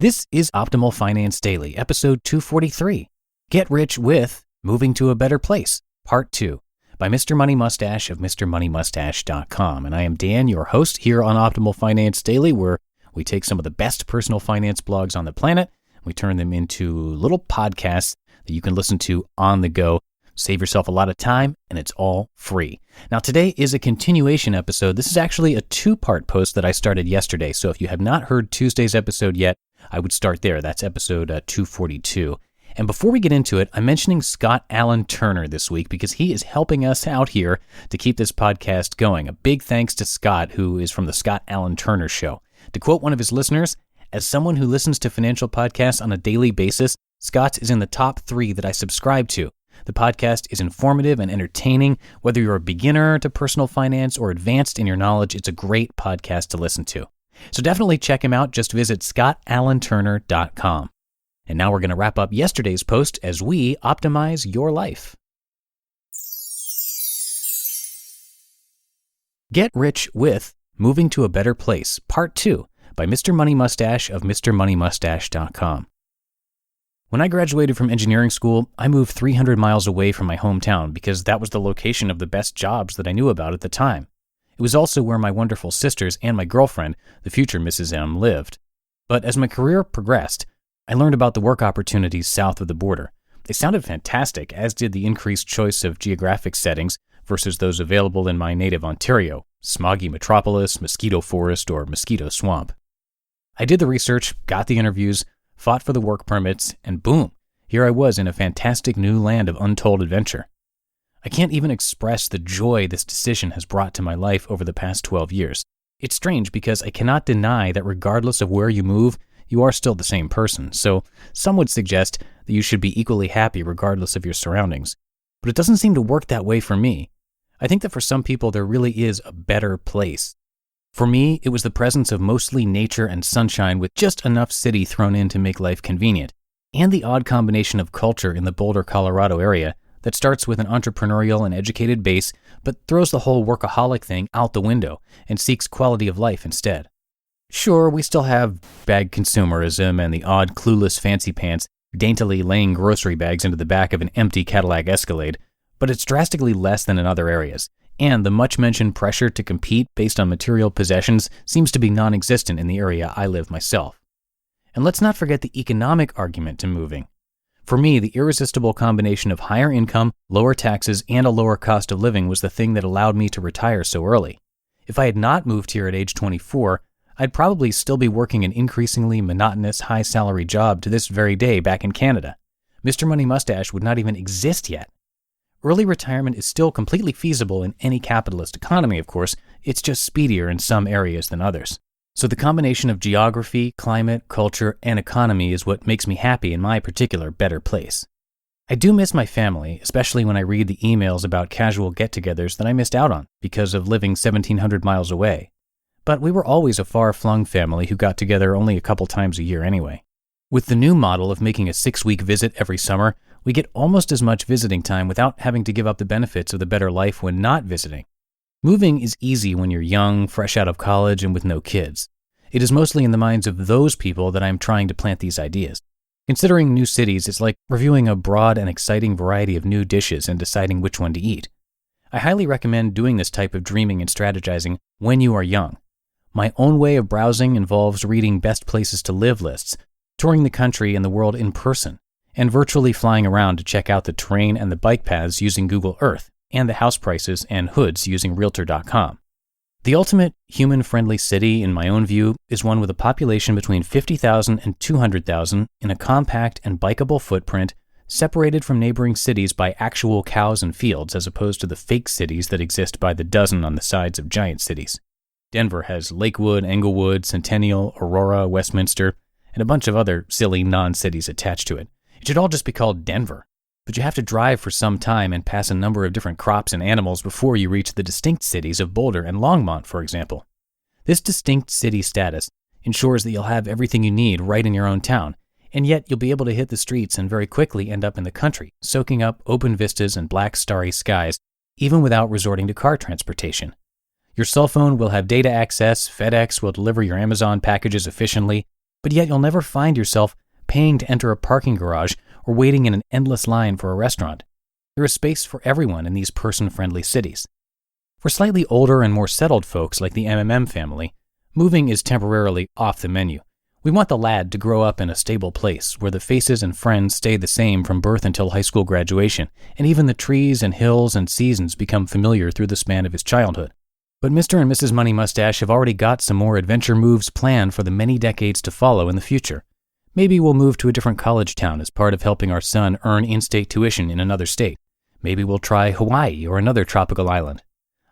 This is Optimal Finance Daily, episode 243. Get Rich with Moving to a Better Place, Part 2, by Mr. Money Mustache of MrMoneyMustache.com. And I am Dan, your host here on Optimal Finance Daily, where we take some of the best personal finance blogs on the planet, and we turn them into little podcasts that you can listen to on the go. Save yourself a lot of time, and it's all free. Now, today is a continuation episode. This is actually a two-part post that I started yesterday. So if you have not heard Tuesday's episode yet, I would start there. That's episode 242. And before we get into it, I'm mentioning Scott Alan Turner this week because he is helping us out here to keep this podcast going. A big thanks to Scott, who is from the Scott Alan Turner Show. To quote one of his listeners, as someone who listens to financial podcasts on a daily basis, Scott's is in the top 3 that I subscribe to. The podcast is informative and entertaining. Whether you're a beginner to personal finance or advanced in your knowledge, it's a great podcast to listen to. So definitely check him out. Just visit scottalanturner.com. And now we're going to wrap up yesterday's post as we optimize your life. Get Rich with Moving to a Better Place, Part 2, by Mr. Money Mustache of MrMoneyMustache.com. When I graduated from engineering school, I moved 300 miles away from my hometown because that was the location of the best jobs that I knew about at the time. It was also where my wonderful sisters and my girlfriend, the future Mrs. M, lived. But as my career progressed, I learned about the work opportunities south of the border. They sounded fantastic, as did the increased choice of geographic settings versus those available in my native Ontario, smoggy metropolis, mosquito forest, or mosquito swamp. I did the research, got the interviews, fought for the work permits, and boom, here I was in a fantastic new land of untold adventure. I can't even express the joy this decision has brought to my life over the past 12 years. It's strange because I cannot deny that regardless of where you move, you are still the same person, so some would suggest that you should be equally happy regardless of your surroundings. But it doesn't seem to work that way for me. I think that for some people there really is a better place. For me, it was the presence of mostly nature and sunshine with just enough city thrown in to make life convenient, and the odd combination of culture in the Boulder, Colorado area that starts with an entrepreneurial and educated base, but throws the whole workaholic thing out the window and seeks quality of life instead. Sure, we still have bag consumerism and the odd clueless fancy pants daintily laying grocery bags into the back of an empty Cadillac Escalade, but it's drastically less than in other areas, and the much-mentioned pressure to compete based on material possessions seems to be non-existent in the area I live myself. And let's not forget the economic argument to moving. For me, the irresistible combination of higher income, lower taxes, and a lower cost of living was the thing that allowed me to retire so early. If I had not moved here at age 24, I'd probably still be working an increasingly monotonous, high-salary job to this very day back in Canada. Mr. Money Mustache would not even exist yet. Early retirement is still completely feasible in any capitalist economy, of course. It's just speedier in some areas than others. So the combination of geography, climate, culture, and economy is what makes me happy in my particular better place. I do miss my family, especially when I read the emails about casual get-togethers that I missed out on because of living 1,700 miles away. But we were always a far-flung family who got together only a couple times a year anyway. With the new model of making a 6-week visit every summer, we get almost as much visiting time without having to give up the benefits of the better life when not visiting. Moving is easy when you're young, fresh out of college, and with no kids. It is mostly in the minds of those people that I am trying to plant these ideas. Considering new cities is like reviewing a broad and exciting variety of new dishes and deciding which one to eat. I highly recommend doing this type of dreaming and strategizing when you are young. My own way of browsing involves reading best places to live lists, touring the country and the world in person, and virtually flying around to check out the terrain and the bike paths using Google Earth, and the house prices and hoods using Realtor.com. The ultimate human-friendly city, in my own view, is one with a population between 50,000 and 200,000 in a compact and bikeable footprint, separated from neighboring cities by actual cows and fields as opposed to the fake cities that exist by the dozen on the sides of giant cities. Denver has Lakewood, Englewood, Centennial, Aurora, Westminster, and a bunch of other silly non-cities attached to it. It should all just be called Denver. But you have to drive for some time and pass a number of different crops and animals before you reach the distinct cities of Boulder and Longmont, for example. This distinct city status ensures that you'll have everything you need right in your own town, and yet you'll be able to hit the streets and very quickly end up in the country, soaking up open vistas and black starry skies, even without resorting to car transportation. Your cell phone will have data access, FedEx will deliver your Amazon packages efficiently, but yet you'll never find yourself paying to enter a parking garage or waiting in an endless line for a restaurant. There is space for everyone in these person-friendly cities. For slightly older and more settled folks like the MMM family, moving is temporarily off the menu. We want the lad to grow up in a stable place where the faces and friends stay the same from birth until high school graduation, and even the trees and hills and seasons become familiar through the span of his childhood. But Mr. and Mrs. Money Mustache have already got some more adventure moves planned for the many decades to follow in the future. Maybe we'll move to a different college town as part of helping our son earn in-state tuition in another state. Maybe we'll try Hawaii or another tropical island.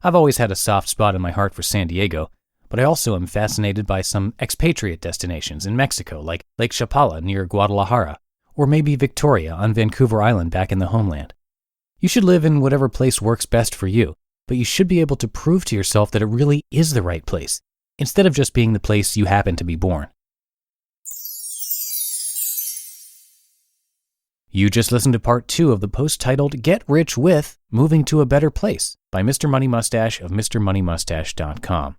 I've always had a soft spot in my heart for San Diego, but I also am fascinated by some expatriate destinations in Mexico, like Lake Chapala near Guadalajara, or maybe Victoria on Vancouver Island back in the homeland. You should live in whatever place works best for you, but you should be able to prove to yourself that it really is the right place, instead of just being the place you happen to be born. You just listened to part 2 of the post titled Get Rich With Moving to a Better Place by Mr. Money Mustache of MrMoneyMustache.com.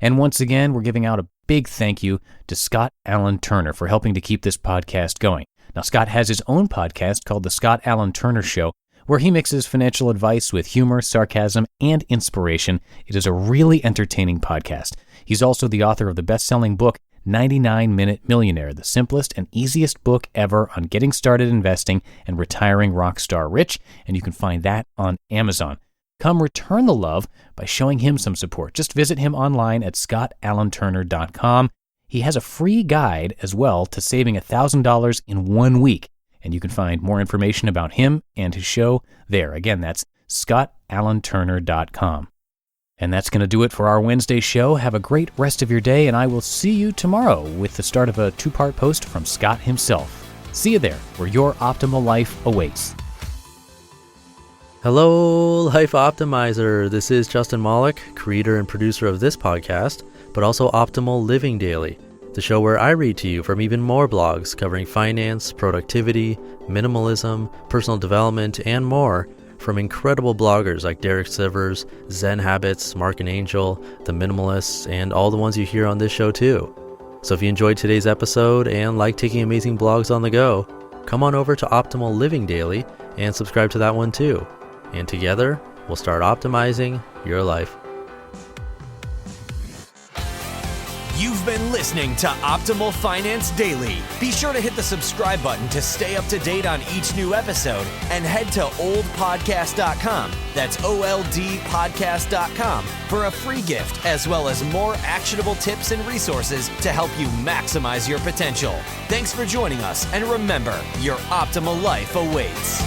And once again, we're giving out a big thank you to Scott Alan Turner for helping to keep this podcast going. Now, Scott has his own podcast called The Scott Alan Turner Show, where he mixes financial advice with humor, sarcasm, and inspiration. It is a really entertaining podcast. He's also the author of the best-selling book, 99-Minute Millionaire, the simplest and easiest book ever on getting started investing and retiring rock star rich, and you can find that on Amazon. Come return the love by showing him some support. Just visit him online at scottalanturner.com. He has a free guide as well to saving $1,000 in 1 week, and you can find more information about him and his show there. Again, that's scottalanturner.com. And that's going to do it for our Wednesday show. Have a great rest of your day, and I will see you tomorrow with the start of a 2-part post from Scott himself. See you there, where your optimal life awaits. Hello, Life Optimizer. This is Justin Malik, creator and producer of this podcast, but also Optimal Living Daily, the show where I read to you from even more blogs covering finance, productivity, minimalism, personal development, and more, from incredible bloggers like Derek Sivers, Zen Habits, Mark and Angel, The Minimalists, and all the ones you hear on this show too. So if you enjoyed today's episode and like taking amazing blogs on the go, come on over to Optimal Living Daily and subscribe to that one too. And together, we'll start optimizing your life. You've been listening to Optimal Finance Daily. Be sure to hit the subscribe button to stay up to date on each new episode, and head to oldpodcast.com, that's OLDpodcast.com, for a free gift as well as more actionable tips and resources to help you maximize your potential. Thanks for joining us, and remember, your optimal life awaits.